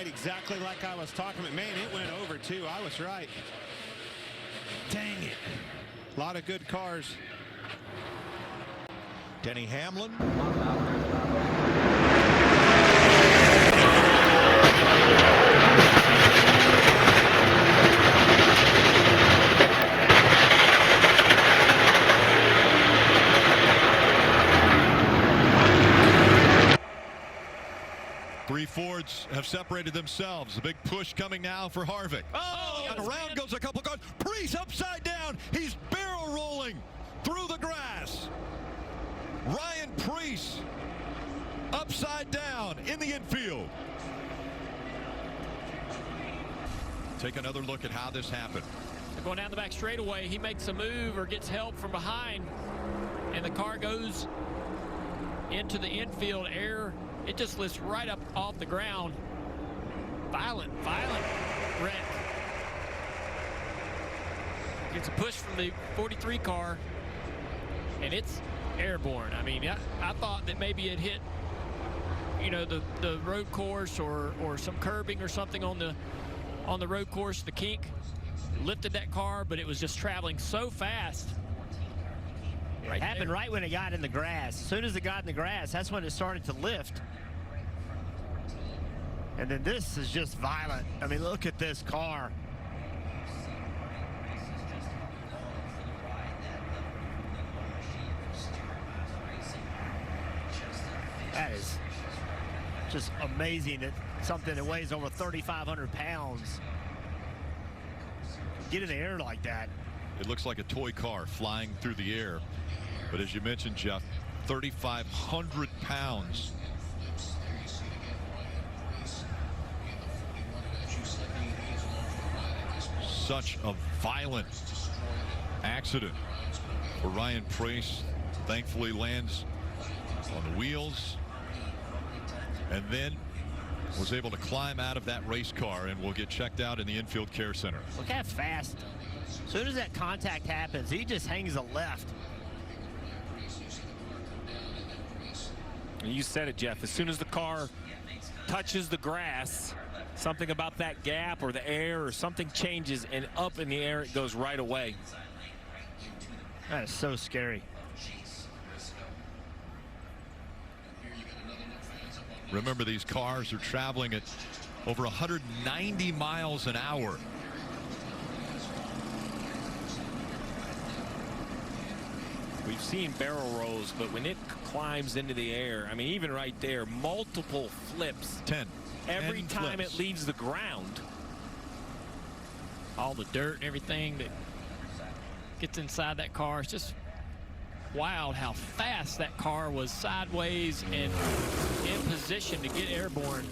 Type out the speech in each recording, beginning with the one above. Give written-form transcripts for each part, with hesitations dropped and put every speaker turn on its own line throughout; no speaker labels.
right, exactly like I was talking about. Man, it went over too. I was right. Dang it. A lot of good cars.
Denny Hamlin. Three Fords have separated themselves. A big push coming now for Harvick.
Oh,
and around goes a couple cars. Preece upside down. He's barrel rolling through the grass. Ryan Preece upside down in the infield. Take another look at how this happened.
Going down the back straightaway, he makes a move or gets help from behind, and the car goes into the infield air. It just lifts right up off the ground. Violent wreck. Gets a push from the 43 car, and it's airborne. I mean, I thought that maybe it hit, you know, the road course or some curbing or something on the road course. The kink lifted that car, but it was just traveling so fast.
It happened right when it got in the grass. As soon as it got in the grass, that's when it started to lift. And then this is just violent. I mean, look at this car. That is just amazing that something that weighs over 3,500 pounds get in the air like that.
It looks like a toy car flying through the air. But as you mentioned, Jeff, 3,500 pounds. Such a violent accident for Ryan Preece. Thankfully lands on the wheels and then was able to climb out of that race car and will get checked out in the infield care center.
Look how fast. As soon as that contact happens, he just hangs a left.
You said it, Jeff. As soon as the car touches the grass, something about that gap or the air or something changes, and up in the air it goes right away.
That is so scary.
Remember, these cars are traveling at over 190 miles an hour.
We've seen barrel rolls, but when it climbs into the air, I mean, even right there, multiple flips.
10.
Every
10
time
flips.
it leaves the ground.
All the dirt and everything that gets inside that car. It's just wild how fast that car was sideways and in position to get airborne.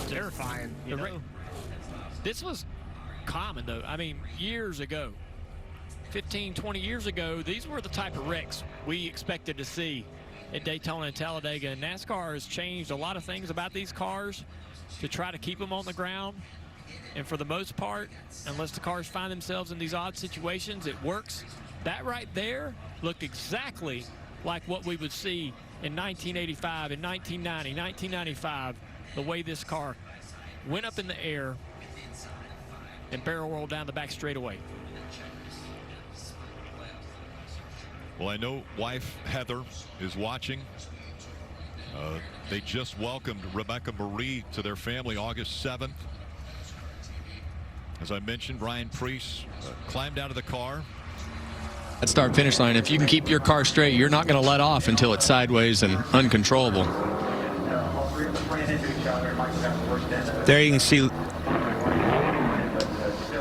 Terrifying, you know?
This was common, though. I mean, years ago, 15, 20 years ago, these were the type of wrecks we expected to see at Daytona and Talladega. And NASCAR has changed a lot of things about these cars to try to keep them on the ground. And for the most part, unless the cars find themselves in these odd situations, it works. That right there looked exactly like what we would see in 1985, in 1990, 1995, the way this car went up in the air and barrel rolled down the back straightaway.
Well, I know wife Heather is watching. They just welcomed Rebecca Marie to their family August 7th. As I mentioned, Ryan Preece climbed out of the car.
At start finish line, if you can keep your car straight, you're not going to let off until it's sideways and uncontrollable.
There you can see.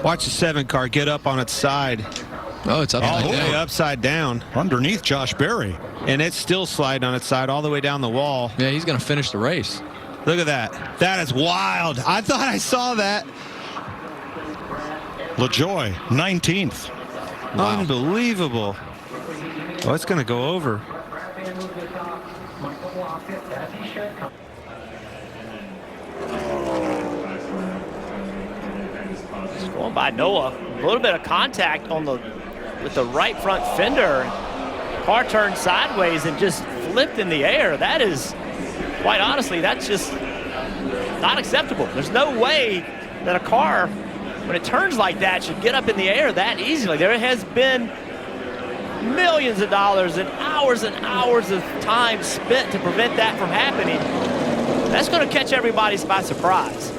Watch the 7 car get up on its side.
Oh, it's
All
upside
the way
down.
upside down.
Underneath Josh Berry.
And it's still sliding on its side all the way down the wall.
Yeah, he's going to finish the race.
Look at that. That is wild. I thought I saw that.
LaJoy, 19th.
Wow. Unbelievable. Oh, it's going to go over.
It's going by Noah. A little bit of contact on with the right front fender. Car turned sideways and just flipped in the air. That is, quite honestly, that's just not acceptable. There's no way that a car, when it turns like that, should get up in the air that easily. There has been millions of dollars and hours of time spent to prevent that from happening. That's going to catch everybody by surprise.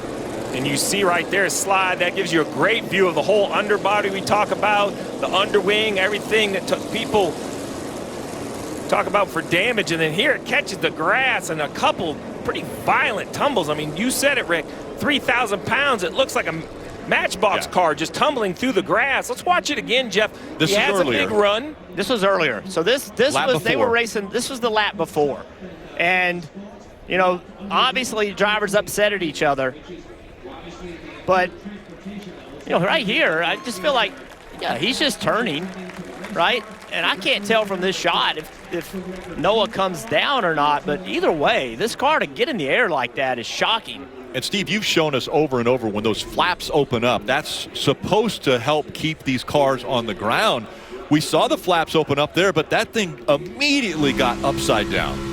And you see right there, slide, that gives you a great view of the whole underbody we talk about, the underwing, everything that people talk about for damage. And then here it catches the grass and a couple pretty violent tumbles. I mean, you said it, Rick, 3,000 pounds. It looks like a Matchbox car just tumbling through the grass. Let's watch it again, Jeff. He has a big run.
This was earlier. So this was, they were racing, this was the lap before. And, you know, obviously drivers upset at each other. But, you know, right here, I just feel like, yeah, he's just turning, right? And I can't tell from this shot if Noah comes down or not, but either way, this car to get in the air like that is shocking.
And Steve, you've shown us over and over when those flaps open up, that's supposed to help keep these cars on the ground. We saw the flaps open up there, but that thing immediately got upside down.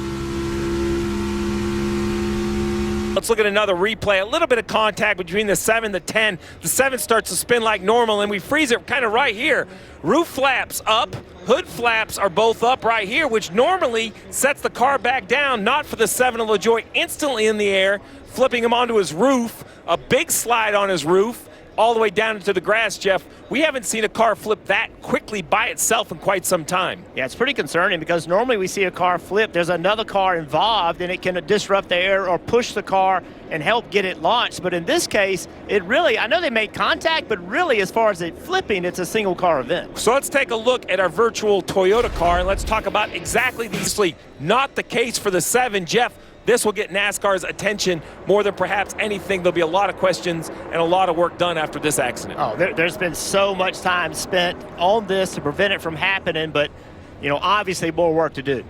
Let's look at another replay. A little bit of contact between the 7 and the 10. The 7 starts to spin like normal, and we freeze it kind of right here. Roof flaps up, hood flaps are both up right here, which normally sets the car back down, not for the 7 of LaJoie instantly in the air, flipping him onto his roof, a big slide on his roof, all the way down into the grass, Jeff. We haven't seen a car flip that quickly by itself in quite some time.
Yeah, it's pretty concerning because normally we see a car flip, there's another car involved and it can disrupt the air or push the car and help get it launched. But in this case, it really, I know they made contact, but really as far as it flipping, it's a single car event.
So let's take a look at our virtual Toyota car and let's talk about exactly these. Not the case for the 7, Jeff. This will get NASCAR's attention more than perhaps anything. There'll be a lot of questions and a lot of work done after this accident.
Oh, there's been so much time spent on this to prevent it from happening, but, you know, obviously more work to do.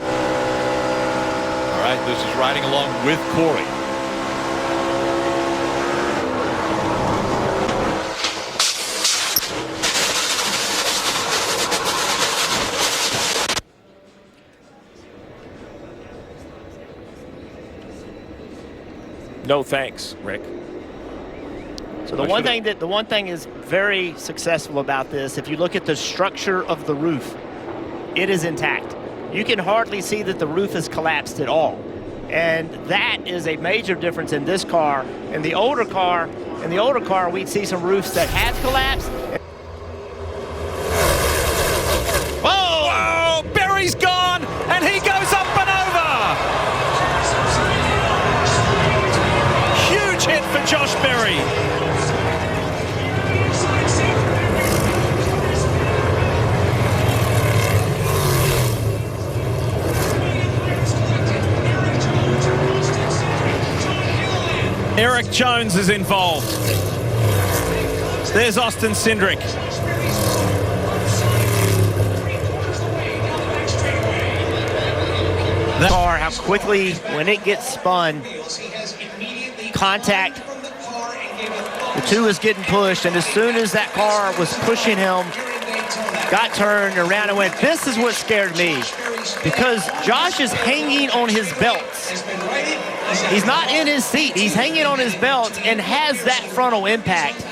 All right, this is riding along with Corey.
No thanks, Rick.
So the one thing is very successful about this, if you look at the structure of the roof, it is intact. You can hardly see that the roof has collapsed at all. And that is a major difference in this car. In the older car, we'd see some roofs that have collapsed.
Whoa! Berry's gone, and he goes up and over! Huge hit for Josh Berry. Eric Jones is involved. There's Austin Cindric.
The car, how quickly, when it gets spun, contact, the 2 is getting pushed, and as soon as that car was pushing him, got turned around and went, this is what scared me, because Josh is hanging on his belts. He's not in his seat, he's hanging on his belt and has that frontal impact.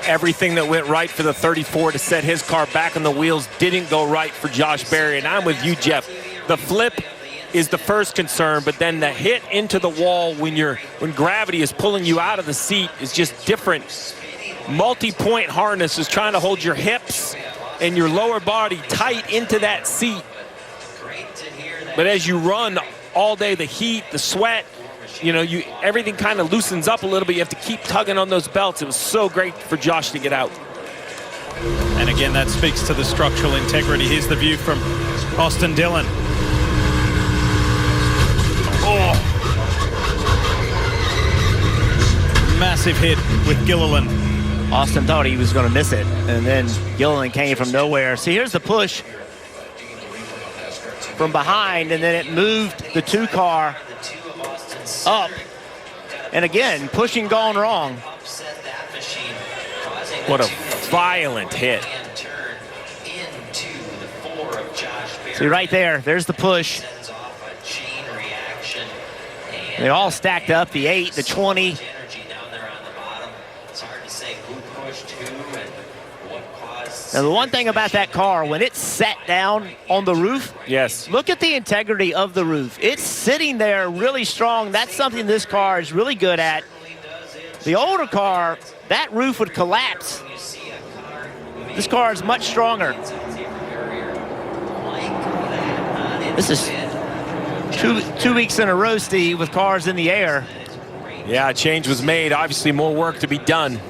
Everything that went right for the 34 to set his car back on the wheels didn't go right for Josh Berry, and I'm with you, Jeff. The flip is the first concern, but then the hit into the wall when gravity is pulling you out of the seat is just different. Multi-point harness is trying to hold your hips and your lower body tight into that seat. But as you run all day, the heat, the sweat, you know, everything kind of loosens up a little bit. You have to keep tugging on those belts. It was so great for Josh to get out.
And again, that speaks to the structural integrity. Here's the view from Austin Dillon. Oh. Massive hit with Gilliland.
Austin thought he was going to miss it, and then Gilliland came from nowhere. See, here's the push from behind, and then it moved the 2 car up. And again, pushing gone wrong.
What a violent hit.
See right there, there's the push. They all stacked up, the 8, the 20. Now, the one thing about that car, when it's sat down on the roof,
yes,
look at the integrity of the roof. It's sitting there really strong. That's something this car is really good at. The older car, that roof would collapse. This car is much stronger. This is two weeks in a row, Steve, with cars in the air.
Yeah, a change was made. Obviously, more work to be done.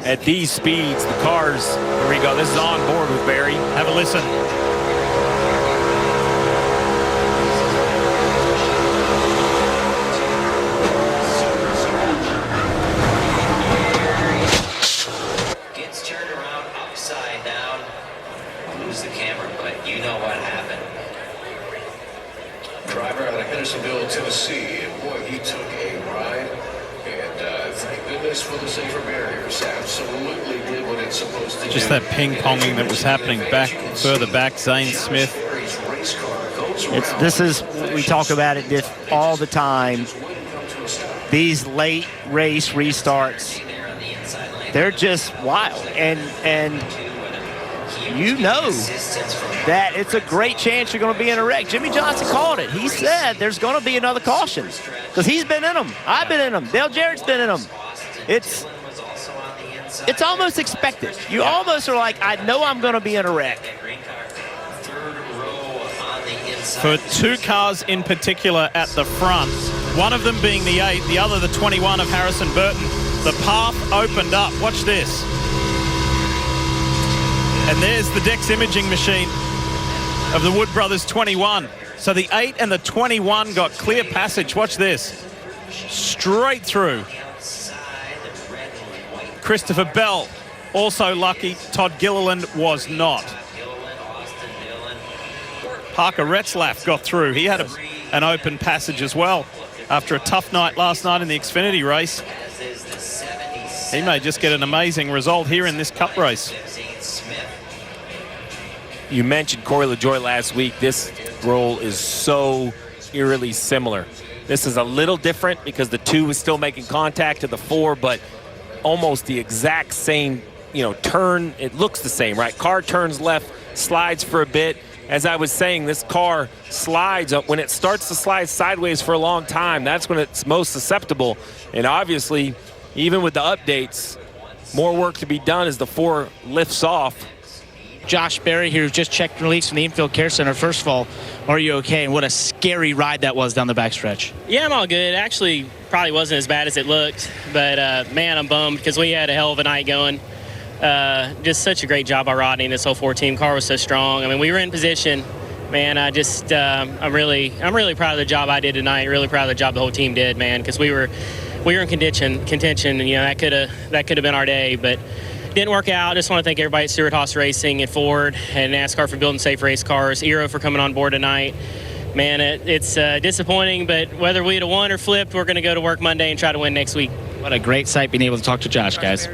At these speeds, the cars, here we go. This is on board with Barry.
Have a listen.
Gets turned around upside down. Lose the camera, but you know what happened.
Driver out of Hendersonville, Tennessee. And boy, he took a ride. And thank goodness for the safer barriers. Absolutely did what it's supposed to do.
Just that ping-ponging that was happening further back. Zane Smith.
This is, we talk about it, Diff, all the time. These late race restarts, they're just wild. And you know that it's a great chance you're going to be in a wreck. Jimmy Johnson called it. He said there's going to be another caution because he's been in them. I've been in them. Dale Jarrett's been in them. It's almost expected. You almost are like, I know I'm going to be in a wreck.
For two cars in particular at the front, one of them being the 8, the other the 21 of Harrison Burton, the path opened up. Watch this. And there's the Dex imaging machine of the Wood Brothers 21. So the 8 and the 21 got clear passage. Watch this. Straight through. Christopher Bell, also lucky. Todd Gilliland was not. Parker Retzlaff got through. He had an open passage as well after a tough night last night in the Xfinity race. He may just get an amazing result here in this Cup race.
You mentioned Corey LaJoie last week. This role is so eerily similar. This is a little different because the 2 is still making contact to the 4, but almost the exact same, turn. It looks the same, right? Car turns left, slides for a bit. As I was saying, this car slides up. When it starts to slide sideways for a long time, that's when it's most susceptible. And obviously, even with the updates, more work to be done as the 4 lifts off.
Josh Berry here, who just checked and released from the Infield Care Center. First of all, are you okay? And what a scary ride that was down the backstretch.
Yeah, I'm all good. Actually, probably wasn't as bad as it looked. But, man, I'm bummed because we had a hell of a night going. Just such a great job by Rodney and this whole 4 team. Car was so strong. I mean, we were in position. Man, I'm really proud of the job I did tonight. Really proud of the job the whole team did, man, because we were in contention, and that could have been our day, but didn't work out. Just want to thank everybody at Stewart-Haas Racing and Ford and NASCAR for building safe race cars. Eero for coming on board tonight. Man, it's disappointing, but whether we'd have won or flipped, we're going to go to work Monday and try to win next week.
What a great sight being able to talk to Josh, guys.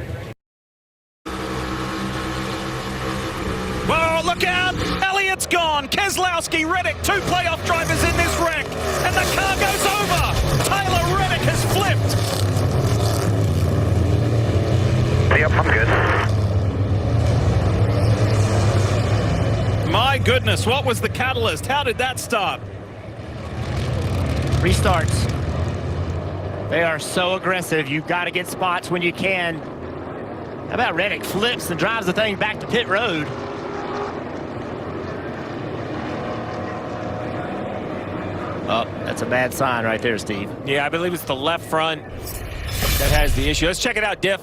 Whoa, look out! Elliott's gone. Keselowski, Reddick, 2 playoff drivers in this wreck, and the car goes over. Tyler Reddick has flipped.
Yep, I'm good.
My goodness, what was the catalyst? How did that start?
Restarts. They are so aggressive. You've got to get spots when you can. How about Reddick flips and drives the thing back to pit road? Oh, that's a bad sign right there, Steve.
Yeah, I believe it's the left front that has the issue. Let's check it out, Diff.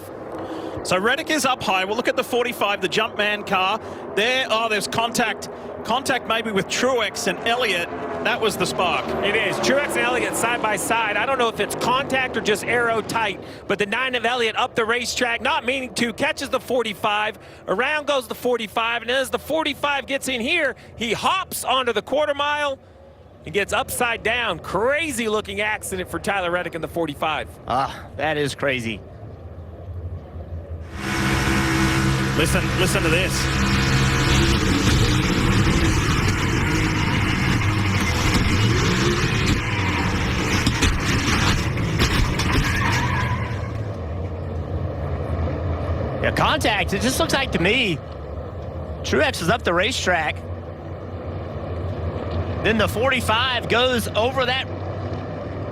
So Reddick is up high. We'll look at the 45, the Jumpman car. There's contact. Contact maybe with Truex and Elliott. That was the spark.
It is. Truex and Elliott side by side. I don't know if it's contact or just arrow tight, but the 9 of Elliott up the racetrack, not meaning to, catches the 45. Around goes the 45, and as the 45 gets in here, he hops onto the quarter mile and gets upside down. Crazy looking accident for Tyler Reddick in the 45.
That is crazy.
Listen to this.
contact. It just looks like to me, Truex is up the racetrack. Then the 45 goes over that.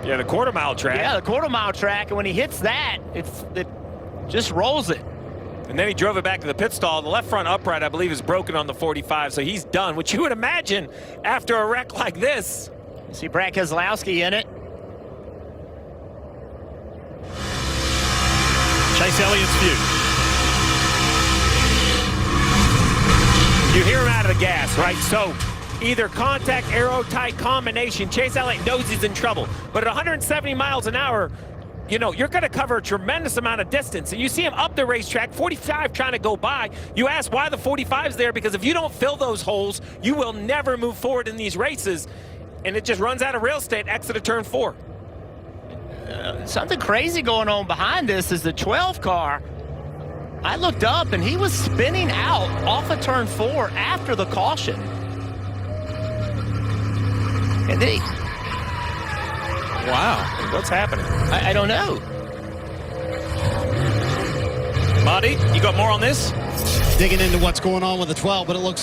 Yeah, the quarter-mile track.
Yeah, the quarter-mile track. And when he hits that, it just rolls it.
And then he drove it back to the pit stall. The left front upright, I believe, is broken on the 45, so he's done, which you would imagine after a wreck like this.
You see Brad Keselowski in it.
Chase Elliott's view.
You hear him out of the gas, right? So either contact, aero, tight combination. Chase Elliott knows he's in trouble. But at 170 miles an hour, you know, you're going to cover a tremendous amount of distance. And you see him up the racetrack, 45 trying to go by. You ask why the 45's there, because if you don't fill those holes, you will never move forward in these races. And it just runs out of real estate, exit of turn 4.
Something crazy going on behind this is the 12 car. I looked up and he was spinning out off of turn 4 after the caution. And then he...
Wow, what's happening?
I don't know.
Marty, you got more on this?
Digging into what's going on with the 12, but it looks